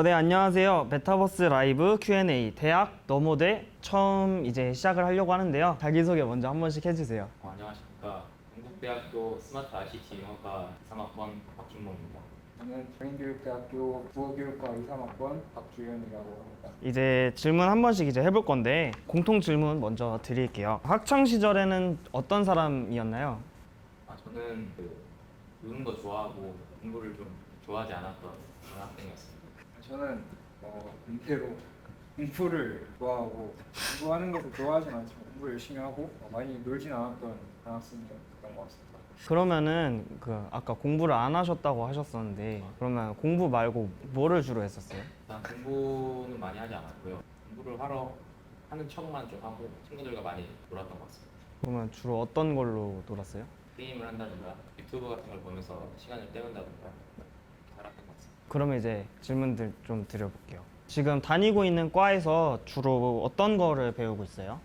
네, 안녕하세요. 메타버스 라이브 Q&A 대학 너모대 처음 이제 시작을 하려고 하는데요. 자기소개 먼저 한 번씩 해주세요. 안녕하십니까. 경북대학교 스마트 ICT 영어과 3학번 박준모입니다. 저는 정인교육대학교 국어교육과 2, 3학번 박주현이라고 합니다. 이제 질문 한 번씩 이제 해볼 건데 공통 질문 먼저 드릴게요. 학창 시절에는 어떤 사람이었나요? 저는 노는 거 좋아하고 공부를 좀 좋아하지 않았던 그런 학생이었습니다. 저는 문태로 공부를 좋아하고 공부하는 것을 좋아하진 않지만 공부 열심히 하고 많이 놀진 않았던 그런 학생이었던 것 같습니다. 그러면은 아까 공부를 안 하셨다고 하셨었는데 그러면 공부 말고 뭐를 주로 했었어요? 일단 공부는 많이 하지 않았고요. 공부를 하러 하는 척만 좀 하고 친구들과 많이 놀았던 것 같습니다. 그러면 주로 어떤 걸로 놀았어요? 게임을 한다든가 유튜브 같은 걸 보면서 시간을 때운다든가 살았던 것 같습니다. 그러면 이제 질문들 좀 드려볼게요. 지금 다니고 있는 과에서 주로 어떤 거를 배우고 있어요?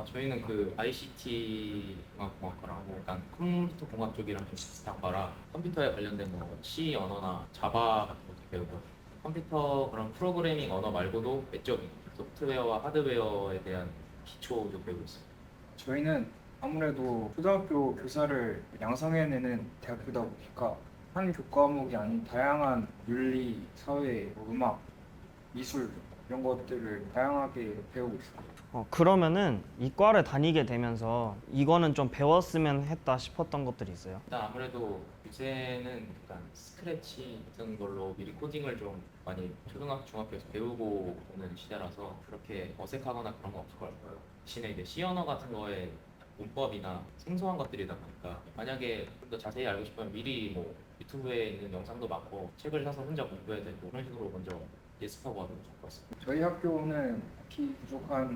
저희는 ICT 공학과라고 약간 컴퓨터 공학 쪽이랑 좀 비슷한 거라 컴퓨터에 관련된 C 언어나 자바 같은 것도 배우고 컴퓨터 그런 프로그래밍 언어 말고도 외적인 소프트웨어와 하드웨어에 대한 기초도 배우고 있습니다. 저희는 아무래도 초등학교 교사를 양성해내는 대학교다 보니까 한 교과목이 아닌 다양한 윤리, 사회, 음악, 미술 이런 것들을 다양하게 배우고 있습니다. 그러면은 이 과를 다니게 되면서 이거는 좀 배웠으면 했다 싶었던 것들이 있어요? 일단 아무래도 요새는 약간 스크래치 같은 걸로 미리 코딩을 좀 많이 초등학교, 중학교에서 배우고 오는 시대라서 그렇게 어색하거나 그런 거 없을 것 같고요. 대신에 이제 C 언어 같은 거에 문법이나 생소한 것들이다 보니까 만약에 좀 더 자세히 알고 싶으면 미리 유튜브에 있는 영상도 많고 책을 사서 혼자 공부해야 되고 그런 식으로 먼저 예습하고 하면 좋을 것 같습니다. 저희 학교는 딱히 부족한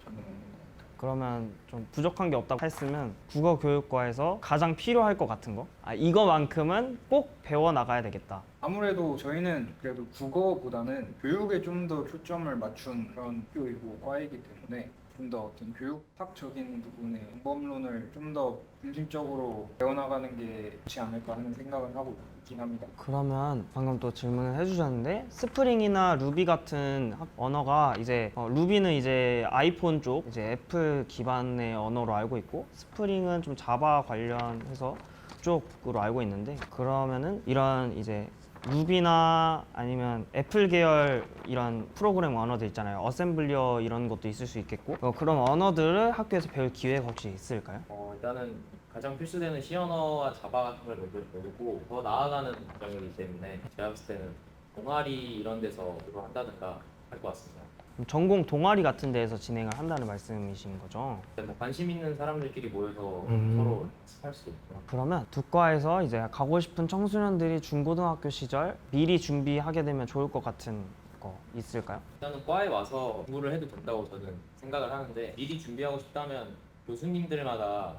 점은 없는 것 같아요. 그러면 좀 부족한 게 없다고 했으면 국어교육과에서 가장 필요할 것 같은 거? 이거만큼은 꼭 배워나가야 되겠다. 아무래도 저희는 그래도 국어보다는 교육에 좀 더 초점을 맞춘 그런 학교이고 과이기 때문에 좀 더 어떤 교육학적인 부분의 방법론을 좀 더 중심적으로 배워나가는 게 좋지 않을까 하는 생각을 하고 있긴 합니다. 그러면 방금 또 질문을 해주셨는데 스프링이나 루비 같은 언어가 이제 루비는 이제 아이폰 쪽 이제 애플 기반의 언어로 알고 있고 스프링은 좀 자바 관련해서 그쪽으로 알고 있는데 그러면은 이런 이제 루비나 아니면 애플 계열 이런 프로그램 언어들 있잖아요. 어셈블리어 이런 것도 있을 수 있겠고 그런 언어들을 학교에서 배울 기회가 혹시 있을까요? 일단은 가장 필수되는 C 언어와 자바 같은 걸 먼저 배우고 더 나아가는 과정이기 때문에 제가 봤을 때는 동아리 이런 데서 주로 한다든가 할 것 같습니다. 그럼 전공 동아리 같은 데에서 진행을 한다는 말씀이신 거죠? 관심 있는 사람들끼리 모여서 서로 할 수도 있고 그러면 두 과에서 이제 가고 싶은 청소년들이 중고등학교 시절 미리 준비하게 되면 좋을 것 같은 거 있을까요? 일단은 과에 와서 공부를 해도 된다고 저는 생각을 하는데 미리 준비하고 싶다면 교수님들마다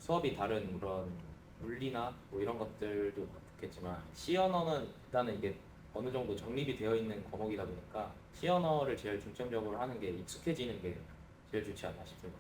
수업이 다른 그런 물리나 이런 것들도 좋겠지만 C 언어는 일단은 이게 어느 정도 정립이 되어 있는 과목이다 보니까 C 언어를 제일 중점적으로 하는 게 익숙해지는 게 제일 좋지 않나 싶습니다.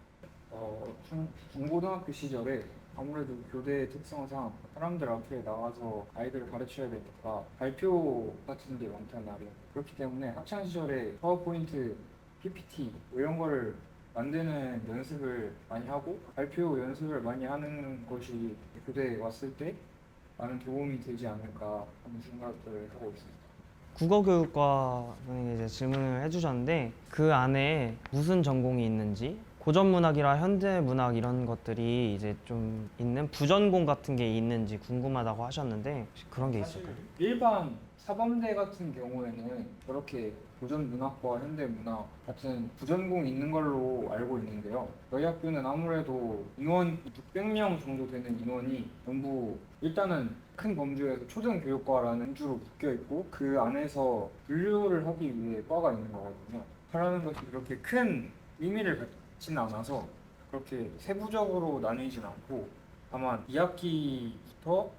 중고등학교 시절에 아무래도 교대의 특성상 사람들 앞에 나와서 아이들을 가르쳐야 되니까 발표 같은 게 많단 말이에요. 그렇기 때문에 학창 시절에 파워포인트, PPT 이런 거를 만드는 연습을 많이 하고 발표 연습을 많이 하는 것이 교대에 왔을 때 많은 도움이 되지 않을까 하는 생각을 하고 있습니다. 국어교육과 분이 이제 질문을 해주셨는데 그 안에 무슨 전공이 있는지 고전문학이라 현대문학 이런 것들이 이제 좀 있는 부전공 같은 게 있는지 궁금하다고 하셨는데 혹시 그런 게 있을까요? 일반 사범대 같은 경우에는 그렇게 고전문학과 현대문학 같은 부전공이 있는 걸로 알고 있는데요. 저희 학교는 아무래도 인원 600명 정도 되는 인원이 전부 일단은 큰 범주에서 초등교육과라는 범주로 묶여 있고 그 안에서 분류를 하기 위해 과가 있는 거거든요. 하라는 것이 그렇게 큰 의미를 갖지는 않아서 그렇게 세부적으로 나뉘진 않고 다만 2학기부터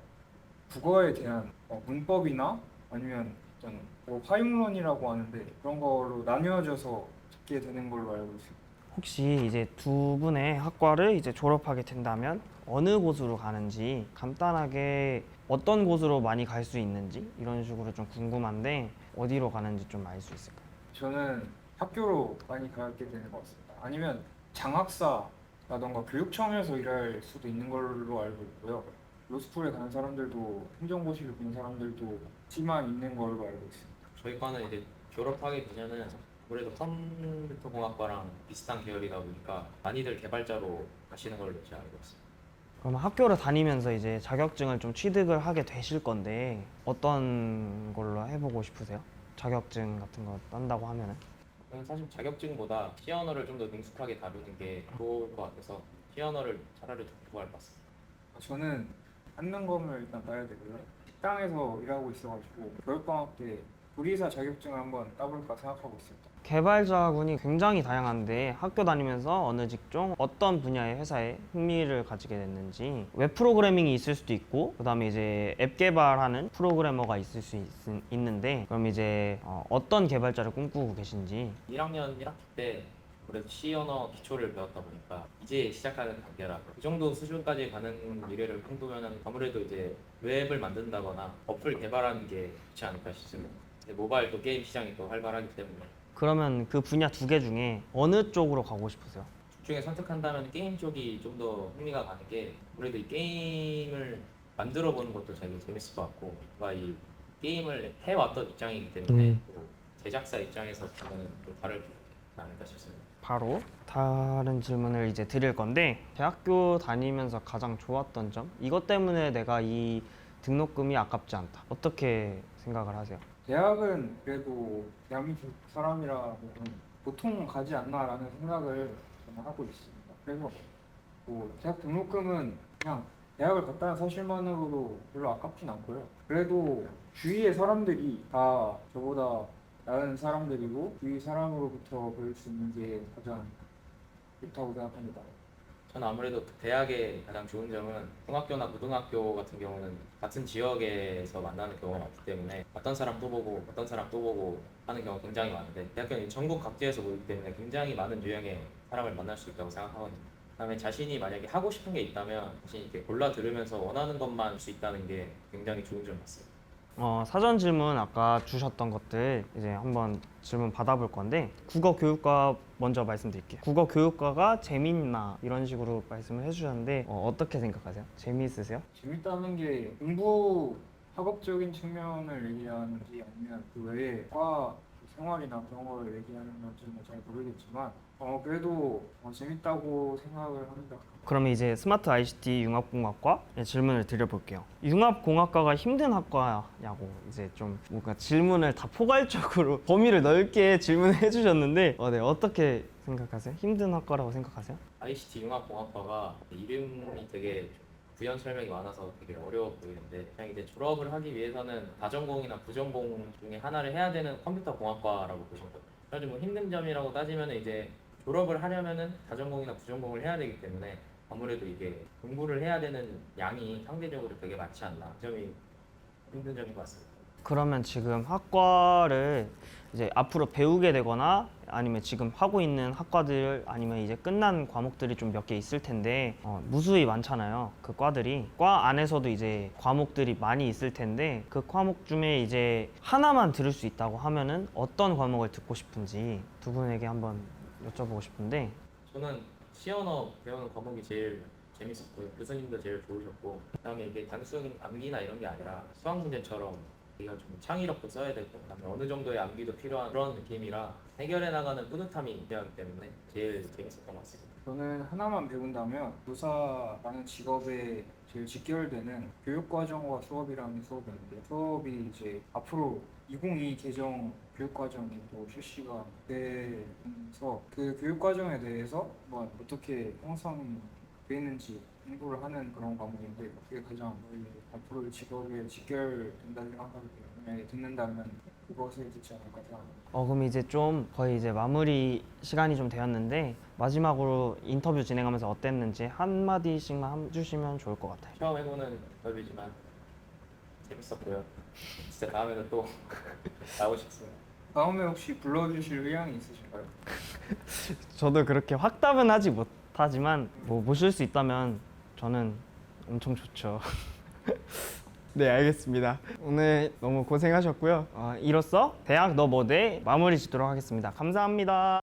국어에 대한 문법이나 아니면 어떤 화용론이라고 하는데 그런 걸로 나뉘어져서 듣게 되는 걸로 알고 있습니다. 혹시 이제 두 분의 학과를 이제 졸업하게 된다면 어느 곳으로 가는지 간단하게 어떤 곳으로 많이 갈 수 있는지 이런 식으로 좀 궁금한데 어디로 가는지 좀 알 수 있을까요? 저는 학교로 많이 가게 되는 것 같습니다. 아니면 장학사라던가 교육청에서 일할 수도 있는 걸로 알고 있고요. 로스쿨에 가는 사람들도 행정고시를 보는 사람들도 지만 있는 걸로 알고 있습니다. 저희 과는 이제 졸업하게 되면은 아무래도 컴퓨터공학과랑 비슷한 계열이다 보니까 많이들 개발자로 가시는 걸로 제가 알고 있습니다. 그럼 학교를 다니면서 이제 자격증을 좀 취득을 하게 되실 건데 어떤 걸로 해보고 싶으세요? 자격증 같은 거 딴다고 하면은 저는 사실 자격증보다 C 언어를 좀 더 능숙하게 다루는 게 좋을 것 같아서 C 언어를 차라리 더 공부할 것 같습니다. 저는 한능검을 일단 따야 되고요. 식당에서 일하고 있어가지고 겨울방학 때 조리사 자격증을 한번 따볼까 생각하고 있습니다. 개발자군이 굉장히 다양한데 학교 다니면서 어느 직종 어떤 분야의 회사에 흥미를 가지게 됐는지 웹 프로그래밍이 있을 수도 있고 그다음에 이제 앱 개발하는 프로그래머가 있을 수 있는데 그럼 이제 어떤 개발자를 꿈꾸고 계신지 1학년 1학기 때 그래도 C 언어 기초를 배웠다 보니까 이제 시작하는 단계라 그 정도 수준까지 가는 미래를 꿈꾸면은 아무래도 이제 웹을 만든다거나 어플 개발하는 게 좋지 않을까 싶습니다. 이제 모바일 또 게임 시장이 또 활발하기 때문에 그러면 그 분야 두 개 중에 어느 쪽으로 가고 싶으세요? 둘 중에 선택한다면 게임 쪽이 좀 더 흥미가 가는 게 아무래도 이 게임을 만들어 보는 것도 되게 재밌을 것 같고 뭔가 이 게임을 해왔던 입장이기 때문에 또 제작사 입장에서 보면 또 다르지 않을까 싶습니다. 바로 다른 질문을 이제 드릴 건데 대학교 다니면서 가장 좋았던 점 이것 때문에 내가 이 등록금이 아깝지 않다 어떻게 생각을 하세요? 대학은 그래도 대한민국 사람이라 보통 가지 않나라는 생각을 저는 하고 있습니다. 그래서 뭐 대학 등록금은 그냥 대학을 갔다는 사실만으로도 별로 아깝진 않고요. 그래도 주위의 사람들이 다 저보다 나은 사람들이고 주위 사람으로부터 배울 수 있는 게 가장 좋다고 생각합니다. 저는 아무래도 대학의 가장 좋은 점은 중학교나 고등학교 같은 경우는 같은 지역에서 만나는 경우가 많기 때문에 어떤 사람 또 보고 어떤 사람 또 보고 하는 경우가 굉장히 많은데 대학교는 전국 각지에서 모이기 때문에 굉장히 많은 유형의 사람을 만날 수 있다고 생각하거든요. 그다음에 자신이 만약에 하고 싶은 게 있다면 자신이 이렇게 골라 들으면서 원하는 것만 할 수 있다는 게 굉장히 좋은 점 같습니다. 사전 질문 아까 주셨던 것들 이제 한번 질문 받아볼 건데 국어 교육과 먼저 말씀드릴게요. 국어 교육과가 재밌나 이런 식으로 말씀을 해주셨는데 어떻게 생각하세요? 재미있으세요? 재밌다는 게 공부 학업적인 측면을 얘기하는지 아니면 그 외에 과 생활이나 그런 걸 얘기하는 건지는 잘 모르겠지만 그래도 재밌다고 생각을 합니다. 그러면 이제 스마트 ICT 융합공학과 질문을 드려볼게요. 융합공학과가 힘든 학과냐고 이제 좀 뭔가 질문을 다 포괄적으로 범위를 넓게 질문해 주셨는데 네, 어떻게 생각하세요? 힘든 학과라고 생각하세요? ICT 융합공학과가 이름이 되게 부연 설명이 많아서 되게 어려워 보이는데 그냥 이제 졸업을 하기 위해서는 다전공이나 부전공 중에 하나를 해야 되는 컴퓨터 공학과라고 보시면 돼요. 그래서 뭐 힘든 점이라고 따지면 이제 졸업을 하려면은 다전공이나 부전공을 해야 되기 때문에 아무래도 이게 공부를 해야 되는 양이 상대적으로 되게 많지 않나 그 점이 힘든 점인 것 같습니다. 그러면 지금 학과를 이제 앞으로 배우게 되거나 아니면 지금 하고 있는 학과들 아니면 이제 끝난 과목들이 좀 몇 개 있을 텐데 무수히 많잖아요. 그 과들이 과 안에서도 이제 과목들이 많이 있을 텐데 그 과목 중에 이제 하나만 들을 수 있다고 하면은 어떤 과목을 듣고 싶은지 두 분에게 한번 여쭤보고 싶은데 저는 시언어 배우는 과목이 제일 재밌었고요. 교수님도 제일 좋으셨고 그다음에 이게 단순 암기나 이런 게 아니라 수학 문제처럼 우리가 좀 창의력도 써야 되고 그다음에 어느 정도의 암기도 필요한 그런 느낌이라 해결해 나가는 뿌듯함이 필요하기 때문에 제일 재밌었던 것 같습니다. 저는 하나만 배운다면 교사라는 직업에 제일 직결되는 교육과정과 수업이라는 수업이 있는데 수업이 이제 앞으로 2022 개정 교육과정이 또 실시가 되면서 그 교육과정에 대해서 뭐 어떻게 형성이 되는지 공부를 하는 그런 과목인데 그게 가장 앞으로 직업에 직결된다고 생각하기 때문에 듣는다면 그것을 듣지 않을까 생각합니다. 그럼 이제 좀 거의 이제 마무리 시간이 좀 되었는데 마지막으로 인터뷰 진행하면서 어땠는지 한 마디씩만 해주시면 좋을 것 같아요. 처음 해보는 인터뷰지만 재밌었고요. 진짜 다음에는 또 나오고 싶습니다. 다음에 혹시 불러주실 의향이 있으신가요? 저도 그렇게 확답은 하지 못하지만 뭐 모실 수 있다면 저는 엄청 좋죠. 네, 알겠습니다. 오늘 너무 고생하셨고요. 이로써 대학 너버대 마무리 짓도록 하겠습니다. 감사합니다.